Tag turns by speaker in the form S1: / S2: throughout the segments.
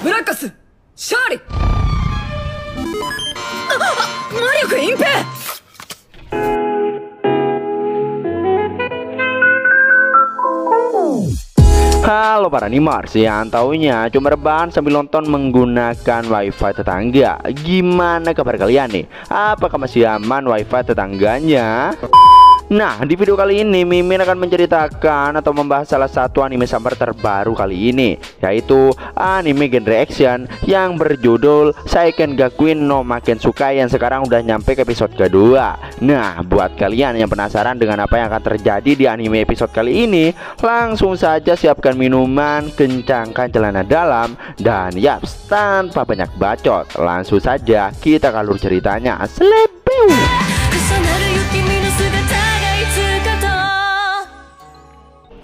S1: Brakas, Charlie. Mario ke Impe.
S2: Halo para Nimars, yang taunya cuma rebahan sambil nonton menggunakan wifi tetangga. Gimana kabar kalian nih? Apakah masih aman wifi tetangganya? Nah, di video kali ini Mimin akan menceritakan atau membahas salah satu anime summer terbaru kali ini, yaitu anime genre action yang berjudul Seiken Gakuin no Makensuka yang sekarang udah nyampe ke episode kedua. Nah, buat kalian yang penasaran dengan apa yang akan terjadi di anime episode kali ini, langsung saja siapkan minuman, kencangkan celana dalam, dan yaps, tanpa banyak bacot, langsung saja kita ke alur ceritanya. Slepiu.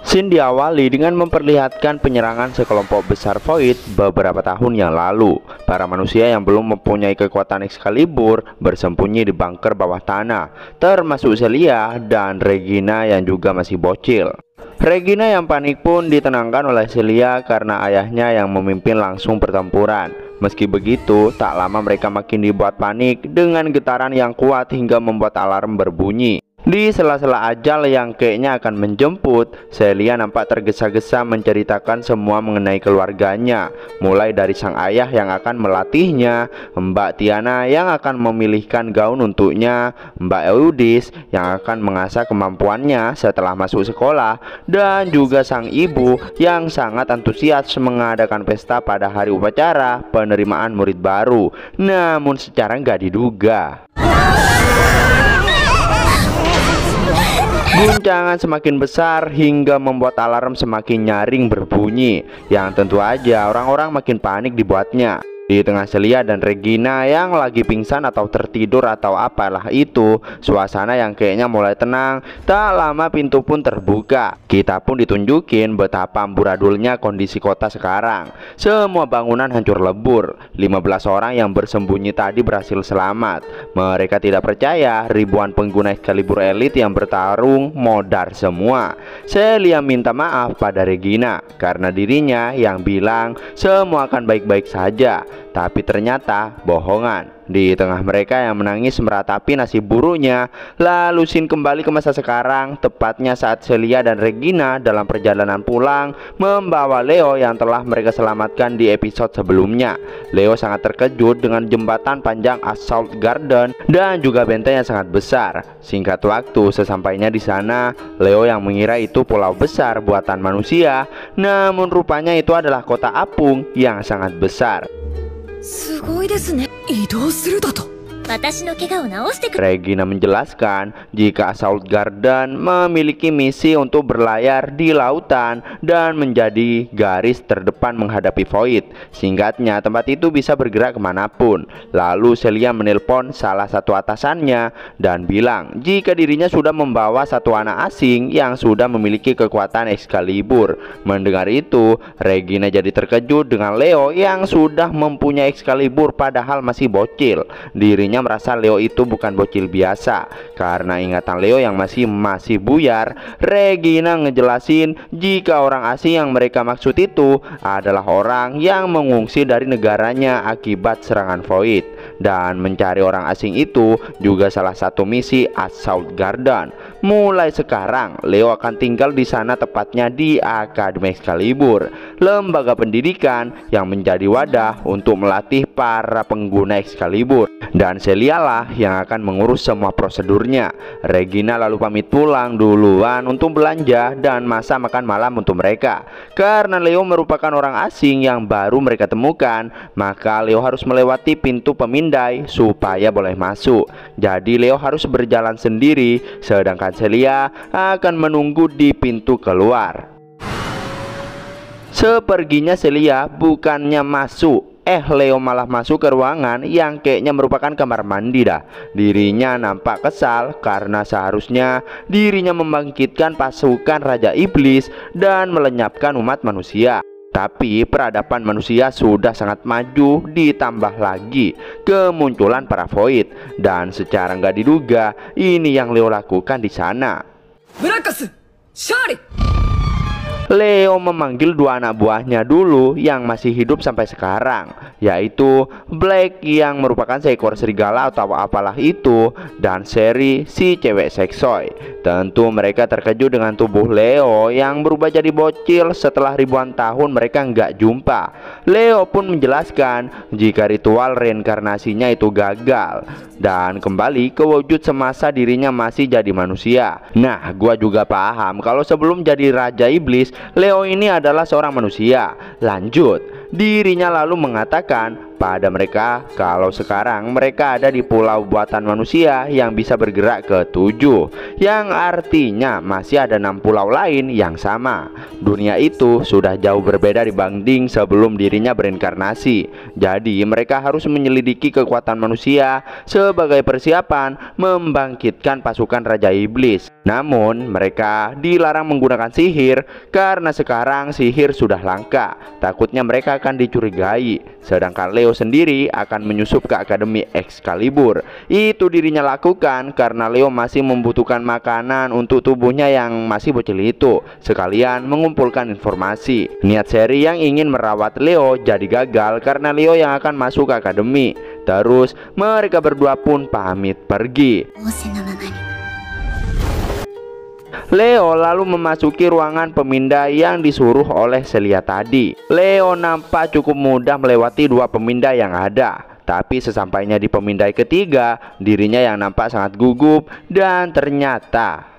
S2: Scene diawali dengan memperlihatkan penyerangan sekelompok besar Void beberapa tahun yang lalu. Para manusia yang belum mempunyai kekuatan Excalibur bersembunyi di bunker bawah tanah, termasuk Celia dan Regina yang juga masih bocil. Regina yang panik pun ditenangkan oleh Celia karena ayahnya yang memimpin langsung pertempuran. Meski begitu, tak lama mereka makin dibuat panik dengan getaran yang kuat hingga membuat alarm berbunyi. Di sela-sela ajal yang kayaknya akan menjemput, Celia nampak tergesa-gesa menceritakan semua mengenai keluarganya, mulai dari sang ayah yang akan melatihnya, Mbak Tiana yang akan memilihkan gaun untuknya, Mbak Eudis yang akan mengasah kemampuannya setelah masuk sekolah, dan juga sang ibu yang sangat antusias mengadakan pesta pada hari upacara penerimaan murid baru. Namun secara nggak diduga, guncangan semakin besar hingga membuat alarm semakin nyaring berbunyi, yang tentu aja orang-orang makin panik dibuatnya. Di tengah Celia dan Regina yang lagi pingsan atau tertidur atau apalah itu, suasana yang kayaknya mulai tenang. Tak lama pintu pun terbuka. Kita pun ditunjukin betapa amburadulnya kondisi kota sekarang. Semua bangunan hancur lebur. 15 orang yang bersembunyi tadi berhasil selamat. Mereka tidak percaya ribuan pengguna Excalibur elit yang bertarung modar semua. Celia minta maaf pada Regina karena dirinya yang bilang semua akan baik-baik saja. Tapi ternyata bohongan. Di tengah mereka yang menangis meratapi nasib buruknya, lalu scene kembali ke masa sekarang, tepatnya saat Celia dan Regina dalam perjalanan pulang membawa Leo yang telah mereka selamatkan di episode sebelumnya. Leo sangat terkejut dengan jembatan panjang Assault Garden dan juga benteng yang sangat besar. Singkat waktu, sesampainya di sana, Leo yang mengira itu pulau besar buatan manusia, namun rupanya itu adalah kota apung yang sangat besar. Regina menjelaskan jika Assault Garden memiliki misi untuk berlayar di lautan dan menjadi garis terdepan menghadapi Void. Singkatnya, tempat itu bisa bergerak kemanapun. Lalu Celia menelpon salah satu atasannya dan bilang jika dirinya sudah membawa satu anak asing yang sudah memiliki kekuatan Excalibur. Mendengar itu, Regina jadi terkejut dengan Leo yang sudah mempunyai Excalibur padahal masih bocil. Dirinya merasa Leo itu bukan bocil biasa. Karena ingatan Leo yang masih buyar, Regina ngejelasin jika orang asing yang mereka maksud itu adalah orang yang mengungsi dari negaranya akibat serangan Void. Dan mencari orang asing itu juga salah satu misi Assault Garden. Mulai sekarang Leo akan tinggal di sana, tepatnya di Akademi Excalibur, lembaga pendidikan yang menjadi wadah untuk melatih para pengguna Excalibur. Dan Celia lah yang akan mengurus semua prosedurnya. Regina lalu pamit pulang duluan untuk belanja dan masak makan malam untuk mereka. Karena Leo merupakan orang asing yang baru mereka temukan, maka Leo harus melewati pintu pemindai supaya boleh masuk. Jadi Leo harus berjalan sendiri, sedangkan Celia akan menunggu di pintu keluar. Seperginya Celia bukannya masuk, Leo malah masuk ke ruangan yang kayaknya merupakan kamar mandi dah. Dirinya nampak kesal karena seharusnya dirinya membangkitkan pasukan Raja Iblis dan melenyapkan umat manusia. Tapi peradaban manusia sudah sangat maju, ditambah lagi kemunculan para Void. Dan secara nggak diduga, ini yang Leo lakukan di sana.
S1: Brakas, 勝利
S2: Leo memanggil dua anak buahnya dulu yang masih hidup sampai sekarang, yaitu Black yang merupakan seekor serigala atau apalah itu, dan Sherry si cewek seksoi. Tentu mereka terkejut dengan tubuh Leo yang berubah jadi bocil setelah ribuan tahun mereka nggak jumpa. Leo pun menjelaskan jika ritual reinkarnasinya itu gagal dan kembali ke wujud semasa dirinya masih jadi manusia. Nah, gua juga paham kalau sebelum jadi Raja Iblis, Leo ini adalah seorang manusia. Lanjut, dirinya lalu mengatakan pada mereka kalau sekarang mereka ada di pulau buatan manusia yang bisa bergerak ke 7, yang artinya masih ada 6 pulau lain yang sama. Dunia itu sudah jauh berbeda dibanding sebelum dirinya berinkarnasi. Jadi mereka harus menyelidiki kekuatan manusia sebagai persiapan membangkitkan pasukan Raja Iblis. Namun mereka dilarang menggunakan sihir karena sekarang sihir sudah langka. Takutnya mereka akan dicurigai. Sedangkan Leo sendiri akan menyusup ke Akademi Excalibur. Itu dirinya lakukan karena Leo masih membutuhkan makanan untuk tubuhnya yang masih bocil itu, sekalian mengumpulkan informasi. Niat Sherry yang ingin merawat Leo jadi gagal karena Leo yang akan masuk ke akademi. Terus mereka berdua pun pamit pergi. Leo lalu memasuki ruangan pemindah yang disuruh oleh Celia tadi. Leo nampak cukup mudah melewati 2 pemindah yang ada. Tapi sesampainya di pemindai ketiga, dirinya yang nampak sangat gugup dan ternyata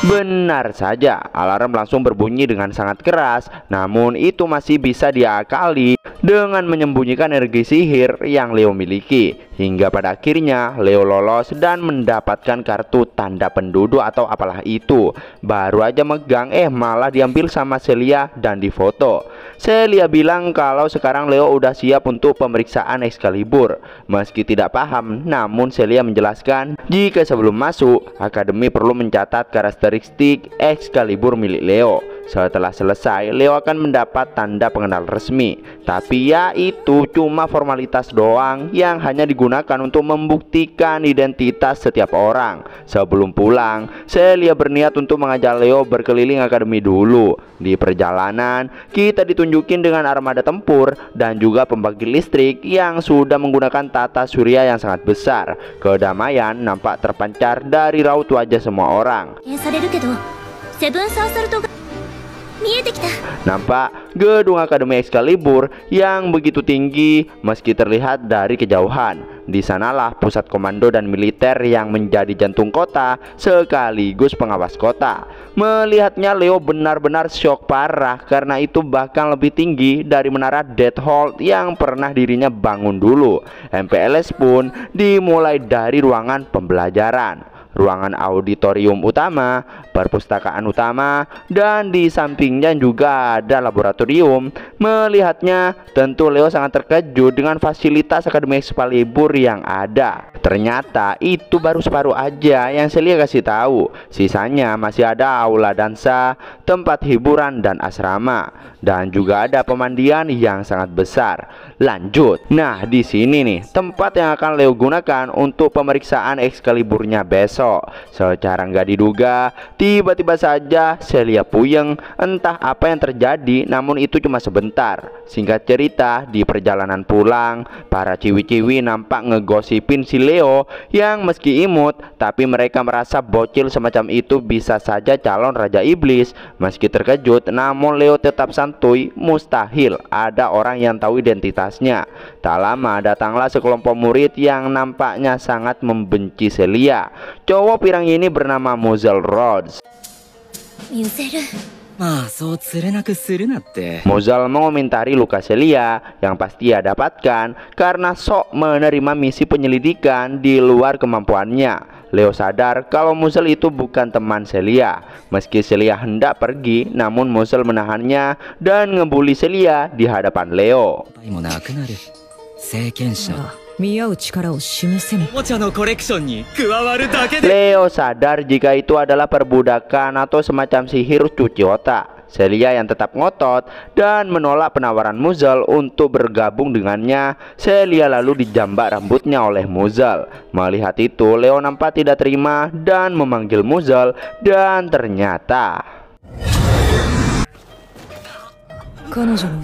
S2: benar saja, alarm langsung berbunyi dengan sangat keras. Namun itu masih bisa diakali dengan menyembunyikan energi sihir yang Leo miliki. Hingga pada akhirnya Leo lolos dan mendapatkan kartu tanda penduduk atau apalah itu. Baru aja megang malah diambil sama Celia dan difoto. Celia bilang kalau sekarang Leo udah siap untuk pemeriksaan Excalibur. Meski tidak paham, namun Celia menjelaskan jika sebelum masuk akademi perlu mencatat karakteristik Excalibur milik Leo. Setelah selesai, Leo akan mendapat tanda pengenal resmi. Tapi ya itu cuma formalitas doang yang hanya digunakan untuk membuktikan identitas setiap orang. Sebelum pulang, Celia berniat untuk mengajak Leo berkeliling akademi dulu. Di perjalanan, kita ditunjukin dengan armada tempur dan juga pembangkit listrik yang sudah menggunakan tata surya yang sangat besar. Kedamaian nampak terpancar dari raut wajah semua orang. Nampak gedung Akademi Excalibur yang begitu tinggi meski terlihat dari kejauhan. Di sanalah pusat komando dan militer yang menjadi jantung kota sekaligus pengawas kota. Melihatnya Leo benar-benar syok parah karena itu bahkan lebih tinggi dari menara Deathhold yang pernah dirinya bangun dulu. MPLS pun dimulai dari ruangan pembelajaran, ruangan auditorium utama, perpustakaan utama, dan di sampingnya juga ada laboratorium. Melihatnya, tentu Leo sangat terkejut dengan fasilitas Akademi Excalibur yang ada. Ternyata itu baru separuh aja yang Celia kasih tahu. Sisanya masih ada aula dansa, tempat hiburan dan asrama, dan juga ada pemandian yang sangat besar. Lanjut. Nah, di sini nih tempat yang akan Leo gunakan untuk pemeriksaan Excaliburnya besok. Secara nggak diduga, tiba-tiba saja Celia puyeng. Entah apa yang terjadi, namun itu cuma sebentar. Singkat cerita, di perjalanan pulang, para ciwi-ciwi nampak ngegosipin si Leo yang meski imut, tapi mereka merasa bocil semacam itu bisa saja calon Raja Iblis. Meski terkejut, namun Leo tetap santuy. Mustahil ada orang yang tahu identitasnya. Tak lama datanglah sekelompok murid yang nampaknya sangat membenci Celia. Cowok pirang ini bernama Mosel Rhodes. Mosel mengomentari luka Celia yang pasti ia dapatkan karena sok menerima misi penyelidikan di luar kemampuannya. Leo sadar kalau Mosel itu bukan teman Celia. Meski Celia hendak pergi, namun Mosel menahannya dan ngebully Celia di hadapan Leo. Leo sadar jika itu adalah perbudakan atau semacam sihir cuci otak. Celia yang tetap ngotot dan menolak penawaran Muzzle untuk bergabung dengannya. Celia lalu dijambak rambutnya oleh Muzzle. Melihat itu, Leo nampak tidak terima dan memanggil Muzzle, dan ternyata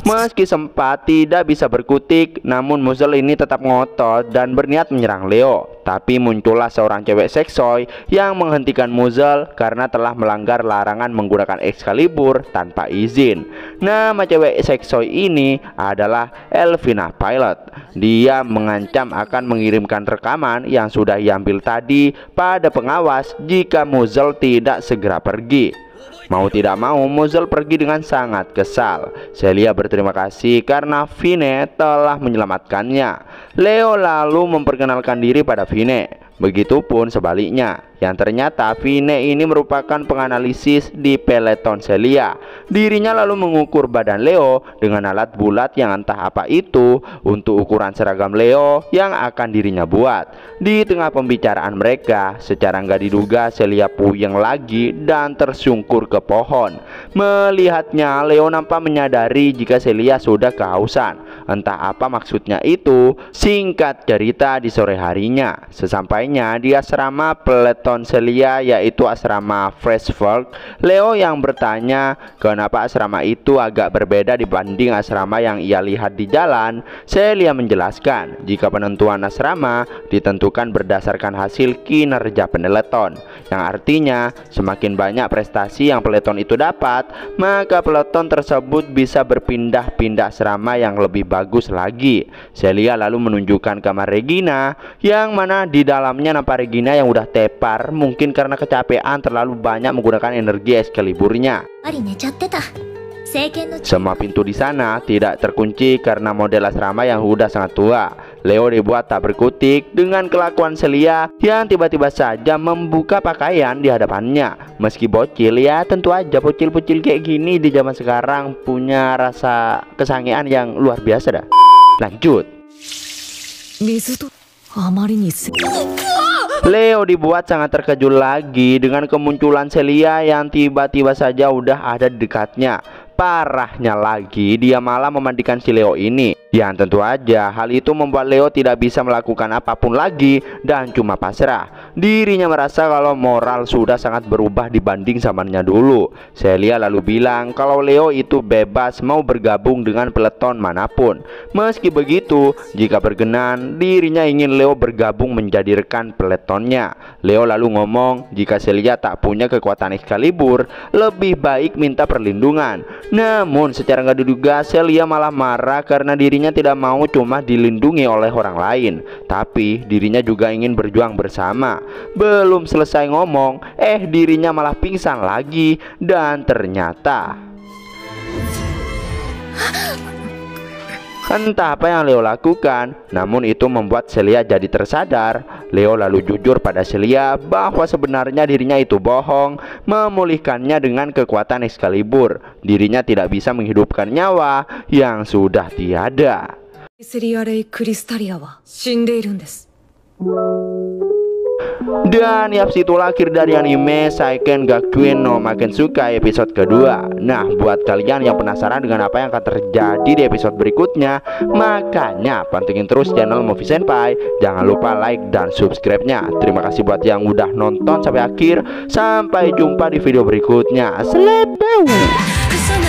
S2: meski sempat tidak bisa berkutik, namun Muzzle ini tetap ngotot dan berniat menyerang Leo. Tapi muncullah seorang cewek seksoi yang menghentikan Muzzle karena telah melanggar larangan menggunakan Excalibur tanpa izin. Nama cewek seksoi ini adalah Elvina Pilot. Dia mengancam akan mengirimkan rekaman yang sudah diambil tadi pada pengawas jika Muzzle tidak segera pergi. Mau tidak mau, Muzzle pergi dengan sangat kesal. Celia berterima kasih karena Fine telah menyelamatkannya. Leo lalu memperkenalkan diri pada Fine. Begitupun sebaliknya, yang ternyata Fine ini merupakan penganalisis di peloton Celia. Dirinya lalu mengukur badan Leo dengan alat bulat yang entah apa itu untuk ukuran seragam Leo yang akan dirinya buat. Di tengah pembicaraan mereka, secara nggak diduga Celia puyeng lagi dan tersungkur ke pohon. Melihatnya, Leo nampak menyadari jika Celia sudah kehausan. Entah apa maksudnya itu. Singkat cerita, di sore harinya, sesampainya di asrama peloton Celia, yaitu asrama Freshfolk, Leo yang bertanya kenapa asrama itu agak berbeda dibanding asrama yang ia lihat di jalan. Celia menjelaskan jika penentuan asrama ditentukan berdasarkan hasil kinerja peloton, yang artinya semakin banyak prestasi yang peloton itu dapat, maka peloton tersebut bisa berpindah-pindah asrama yang lebih bagus lagi. Celia lalu menunjukkan kamar Regina, yang mana di dalamnya nampak Regina yang udah tepar, mungkin karena kecapean terlalu banyak menggunakan energi Excaliburnya. Semua pintu di sana tidak terkunci karena model asrama yang udah sangat tua. Leo dibuat tak berkutik dengan kelakuan Celia yang tiba-tiba saja membuka pakaian di hadapannya. Meski bocil, ya tentu aja bocil-bocil kayak gini di zaman sekarang punya rasa kesangean yang luar biasa dah. Lanjut. Leo dibuat sangat terkejut lagi dengan kemunculan Celia yang tiba-tiba saja udah ada di dekatnya. Parahnya lagi, dia malah memandikan si Leo ini. Yang tentu aja hal itu membuat Leo tidak bisa melakukan apapun lagi dan cuma pasrah. Dirinya merasa kalau moral sudah sangat berubah dibanding zamannya dulu. Celia lalu bilang kalau Leo itu bebas mau bergabung dengan peloton manapun. Meski begitu, jika berkenan, dirinya ingin Leo bergabung menjadi rekan pelotonnya. Leo lalu ngomong jika Celia tak punya kekuatan Excalibur, lebih baik minta perlindungan. Namun secara nggak diduga, Celia malah marah karena dirinya tidak mau cuma dilindungi oleh orang lain, tapi dirinya juga ingin berjuang bersama. Belum selesai ngomong, dirinya malah pingsan lagi. Dan ternyata entah apa yang Leo lakukan, namun itu membuat Celia jadi tersadar. Leo lalu jujur pada Celia bahwa sebenarnya dirinya itu bohong, memulihkannya dengan kekuatan Excalibur. Dirinya tidak bisa menghidupkan nyawa yang sudah tiada. Dan ya, itulah akhir dari anime Seiken Gakuen no Makensukai episode kedua. Nah, buat kalian yang penasaran dengan apa yang akan terjadi di episode berikutnya, makanya pantengin terus channel Movie Senpai. Jangan lupa like dan subscribe-nya. Terima kasih buat yang udah nonton sampai akhir. Sampai jumpa di video berikutnya. Selamat.